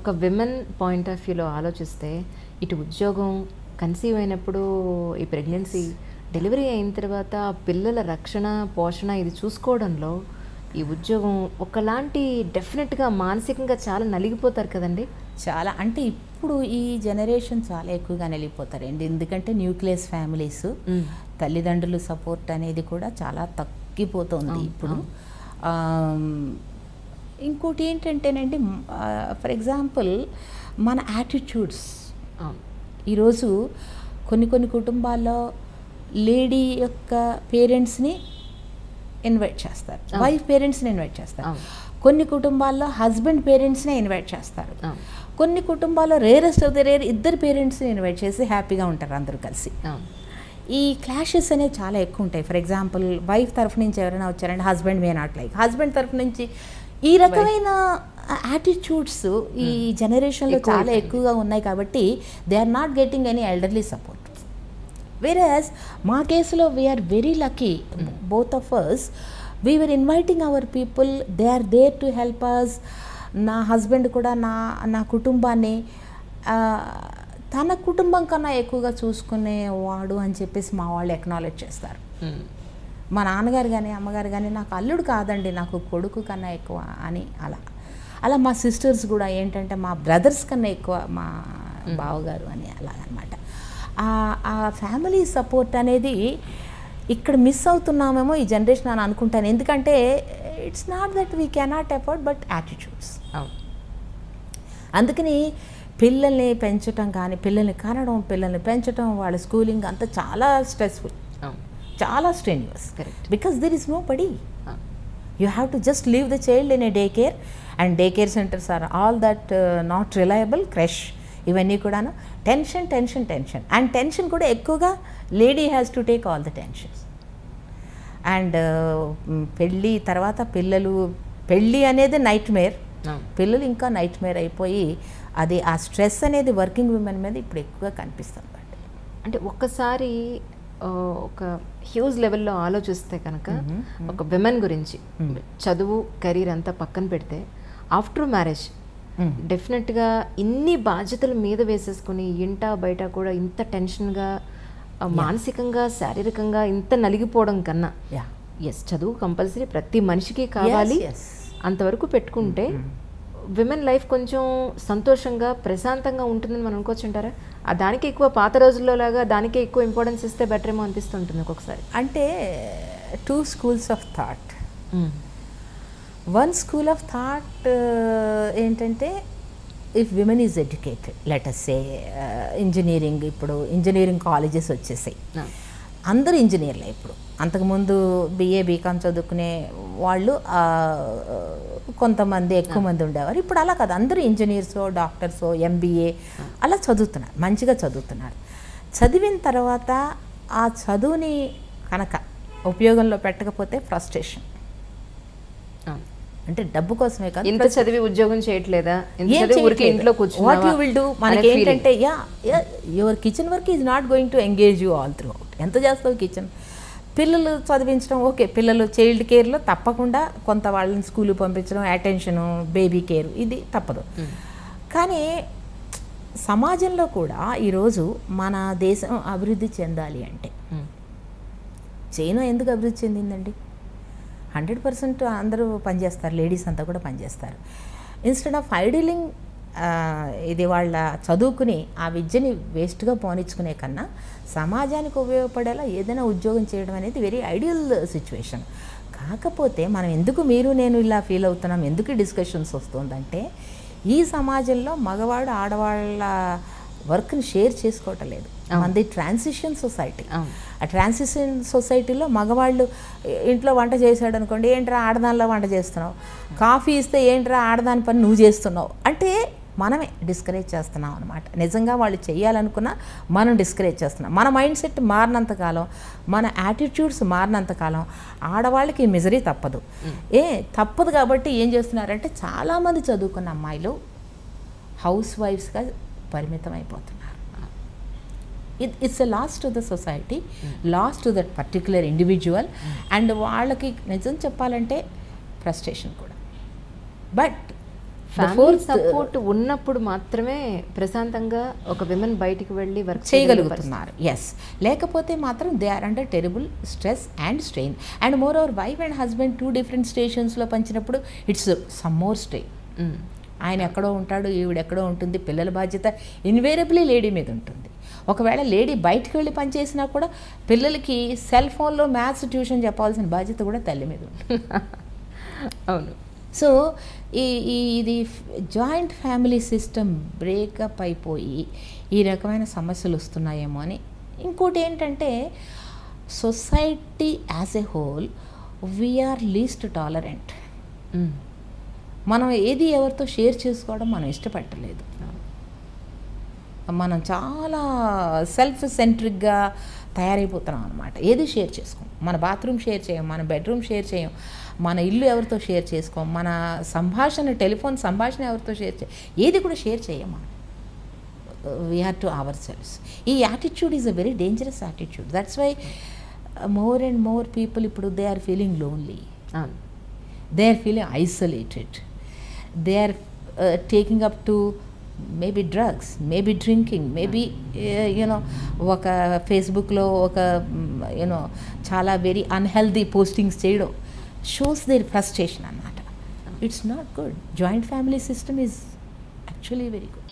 ఒక women point of వ్యూలో ఆలోచిస్తే ఇటు ఉద్యోగం, కన్సీవ్ అయినప్పుడు ఈ ప్రెగ్నెన్సీ, డెలివరీ అయిన తర్వాత పిల్లల రక్షణ, పోషణ ఇది చూసుకోవడంలో ఈ ఉద్యోగం ఒకలాంటి డెఫినెట్గా మానసికంగా చాలా నలిగిపోతారు కదండి. చాలా అంటే ఇప్పుడు ఈ జనరేషన్ చాలా ఎక్కువగా నలిగిపోతారండి. ఎందుకంటే న్యూక్లియస్ ఫ్యామిలీస్, తల్లిదండ్రుల సపోర్ట్ అనేది కూడా చాలా తగ్గిపోతుంది ఇప్పుడు. ఇంకోటి ఏంటంటేనండి, ఫర్ ఎగ్జాంపుల్ మన యాటిట్యూడ్స్. ఈరోజు కొన్ని కుటుంబాల్లో లేడీ యొక్క పేరెంట్స్ని ఇన్వైట్ చేస్తారు, వైఫ్ పేరెంట్స్ని ఇన్వైట్ చేస్తారు. కొన్ని కుటుంబాల్లో హస్బెండ్ పేరెంట్స్నే ఇన్వైట్ చేస్తారు. కొన్ని కుటుంబాల్లో రేరెస్ట్ ఆఫ్ ద రేర్ ఇద్దరు పేరెంట్స్ని ఇన్వైట్ చేసి హ్యాపీగా ఉంటారు అందరూ కలిసి. ఈ క్లాషెస్ అనేవి చాలా ఎక్కువ ఉంటాయి. ఫర్ ఎగ్జాంపుల్ వైఫ్ తరఫు నుంచి ఎవరైనా వచ్చారంటే husband may not like, husband తరఫు నుంచి ఈ రకమైన యాటిట్యూడ్స్ ఈ జనరేషన్లో చాలా ఎక్కువగా ఉన్నాయి. కాబట్టి they are not getting any elderly support. Whereas మా కేసులో we are very lucky, both of us. We were inviting our people, they are there to help us. నా హస్బెండ్ కూడా నా కుటుంబాన్ని తన కుటుంబం కన్నా ఎక్కువగా చూసుకునేవాడు అని చెప్పేసి మా వాళ్ళు ఎక్నాలెడ్జ్ చేస్తారు. మా నాన్నగారు కానీ అమ్మగారు కానీ నాకు అల్లుడు కాదండి, నాకు కొడుకు కన్నా ఎక్కువ అని. అలా మా సిస్టర్స్ కూడా ఏంటంటే మా బ్రదర్స్ కన్నా ఎక్కువ మా బావగారు అని అలాగనమాట. ఆ ఫ్యామిలీ సపోర్ట్ అనేది ఇక్కడ మిస్ అవుతున్నామేమో ఈ జనరేషన్ అని అనుకుంటాను. ఎందుకంటే it's not that we cannot effort, but attitudes. అందుకని పిల్లల్ని పెంచటం కానీ, పిల్లల్ని కనడం, పిల్లల్ని పెంచడం, వాళ్ళ స్కూలింగ్ అంతా చాలా స్ట్రెస్ఫుల్, చాలా strenuous. Because there is nobody. You have to just leave the child in a day care, and day care centres are all that not reliable. Creche ఇవన్నీ కూడాను tension tension tension, and tension కూడా ఎక్కువగా lady has to take all the tensions. And పెళ్ళి తర్వాత పెళ్ళి అనేది night Meyer, పిల్లలు ఇంకా నైట్ మేర్ అయిపోయి అది ఆ స్ట్రెస్ అనేది వర్కింగ్ విమెన్ మీద ఇప్పుడు ఎక్కువగా కనిపిస్తుంది. అంటే ఒక్కసారి ఒక హ్యూజ్ లెవెల్లో ఆలోచిస్తే కనుక ఒక విమెన్ గురించి చదువు, కెరీర్ అంతా పక్కన పెడితే ఆఫ్టర్ మ్యారేజ్ డెఫినెట్గా ఇన్ని బాధ్యతల మీద వేసేసుకుని ఇంట బయట కూడా ఇంత టెన్షన్గా, మానసికంగా, శారీరకంగా ఇంత నలిగిపోవడం కన్నా చదువు కంపల్సరీ ప్రతి మనిషికి కావాలి, అంతవరకు పెట్టుకుంటే విమెన్ లైఫ్ కొంచెం సంతోషంగా, ప్రశాంతంగా ఉంటుందని మనం అనుకోవచ్చు అంటారా? దానికి ఎక్కువ పాత రోజుల్లో లాగా దానికే ఎక్కువ ఇంపార్టెన్స్ ఇస్తే బెటర్ ఏమో అనిపిస్తుంటుంది ఒక్కొక్కసారి. అంటే 2 schools of thought. One school of thought ఏంటంటే, if women is educated, let us say engineering, ఇప్పుడు ఇంజనీరింగ్ కాలేజెస్ వచ్చేసాయి, అందరూ ఇంజనీర్లే ఇప్పుడు. అంతకుముందు BA BCom చదువుకునే వాళ్ళు కొంతమంది, ఎక్కువ మంది ఉండేవారు. ఇప్పుడు అలా కాదు, అందరూ ఇంజనీర్సో, డాక్టర్సో, MBA అలా చదువుతున్నారు, మంచిగా చదువుతున్నారు. చదివిన తర్వాత ఆ చదువుని కనుక ఉపయోగంలో పెట్టకపోతే ఫ్రస్ట్రేషన్. అంటే డబ్బు కోసమే కాదు, ఇంత చదివి ఉద్యోగం చేయట్లేదా, ఇంట్లో కూర్చొని వాట్ యూ విల్ డూ. మనకి ఏంటంటే your kitchen work is not going to engage you all through out. ఎంత చేస్తావు కిచెన్. పిల్లలు చదివించడం ఓకే, పిల్లలు చైల్డ్ కేర్లో తప్పకుండా కొంత వాళ్ళని స్కూల్కి పంపించడం, అటెన్షను, బేబీ కేర్ ఇది తప్పదు. కానీ సమాజంలో కూడా ఈరోజు మన దేశం అభివృద్ధి చెందాలి అంటే, చైనా ఎందుకు అభివృద్ధి చెందిందండి? 100% అందరూ పనిచేస్తారు, లేడీస్ అంతా కూడా పనిచేస్తారు. ఇన్స్టెడ్ ఆఫ్ ఐడిలింగ్, ఇది వాళ్ళ చదువుకుని ఆ విద్యని వేస్ట్గా పోనిచ్చుకునే కన్నా సమాజానికి ఉపయోగపడేలా ఏదైనా ఉద్యోగం చేయడం అనేది వెరీ ఐడియల్ సిచ్యువేషన్. కాకపోతే మనం ఎందుకు మీరు నేను ఇలా ఫీల్ అవుతున్నాం, ఎందుకు డిస్కషన్స్ వస్తుందంటే, ఈ సమాజంలో మగవాడు ఆడవాళ్ళ వర్క్ని షేర్ చేసుకోవటం లేదు. మనది ట్రాన్సిషన్ సొసైటీ. ఆ ట్రాన్సిషన్ సొసైటీలో మగవాళ్ళు ఇంట్లో వంట చేశాడు అనుకోండి, ఏంట్రా ఆడదానిలో వంట చేస్తున్నావు, కాఫీ ఇస్తే ఏంట్రా ఆడదాని పని నువ్వు చేస్తున్నావు అంటే మనమే డిస్కరేజ్ చేస్తున్నాం అనమాట. నిజంగా వాళ్ళు చేయాలనుకున్నా మనం డిస్కరేజ్ చేస్తున్నాం. మన మైండ్ సెట్ మారినంతకాలం, మన యాటిట్యూడ్స్ మారినంతకాలం ఆడవాళ్ళకి మిజరీ తప్పదు. తప్పదు కాబట్టి ఏం చేస్తున్నారంటే, చాలామంది చదువుకున్న అమ్మాయిలు హౌస్ వైఫ్స్గా పరిమితం అయిపోతున్నారు. It's a loss to the society, loss to that particular individual. And వాళ్ళకి నిజం చెప్పాలంటే ఫ్రస్ట్రేషన్ కూడా. బట్ ఫ్యామిలీ సపోర్ట్ ఉన్నప్పుడు మాత్రమే ప్రశాంతంగా ఒక విమెన్ బయటికి వెళ్ళి వర్క్ చేయగలుగుతున్నారు. ఎస్, లేకపోతే మాత్రం they are under terrible stress and strain. And moreover wife and husband 2 different స్టేషన్స్లో పంచినప్పుడు ఇట్స్ సమ్ మోర్ స్ట్రెయిన్. ఆయన ఎక్కడో ఉంటాడు, ఈవిడ ఎక్కడో ఉంటుంది. పిల్లల బాధ్యత ఇన్వేరబుల్లీ లేడీ మీద ఉంటుంది. ఒకవేళ లేడీ బయటకు వెళ్ళి పనిచేసినా కూడా పిల్లలకి సెల్ ఫోన్లో మ్యాథ్స్ ట్యూషన్ చెప్పాల్సిన బాధ్యత కూడా తల్లి మీద ఉంటుంది. అవును. సో ఇది జాయింట్ ఫ్యామిలీ సిస్టమ్ బ్రేకప్ అయిపోయి ఈ రకమైన సమస్యలు వస్తున్నాయేమో అని. ఇంకోటి ఏంటంటే society as a whole we're least tolerant. మనం ఏది ఎవరితో షేర్ చేసుకోవడం మనం ఇష్టపడలేదు. మనం చాలా సెల్ఫ్ సెంట్రిక్గా తయారైపోతున్నాం అనమాట. ఏది షేర్ చేసుకోం. మన బాత్రూమ్ షేర్ చేయం, మన బెడ్రూమ్ షేర్ చేయం, మన ఇల్లు ఎవరితో షేర్ చేసుకోం, మన సంభాషణ టెలిఫోన్ సంభాషణ ఎవరితో షేర్ చేయం, ఏది కూడా షేర్ చేయం మనం. We are to ourselves. ఈ attitude is a very dangerous attitude. That's why more and more people ఇప్పుడు they are feeling lonely, they are feeling isolated, they are taking up to maybe drugs, maybe drinking, maybe you know ఒక ఫేస్బుక్లో ఒక you know చాలా very unhealthy postings చేయడం shows their frustration అన్నమాట. It's not good. Joint family system is actually very good.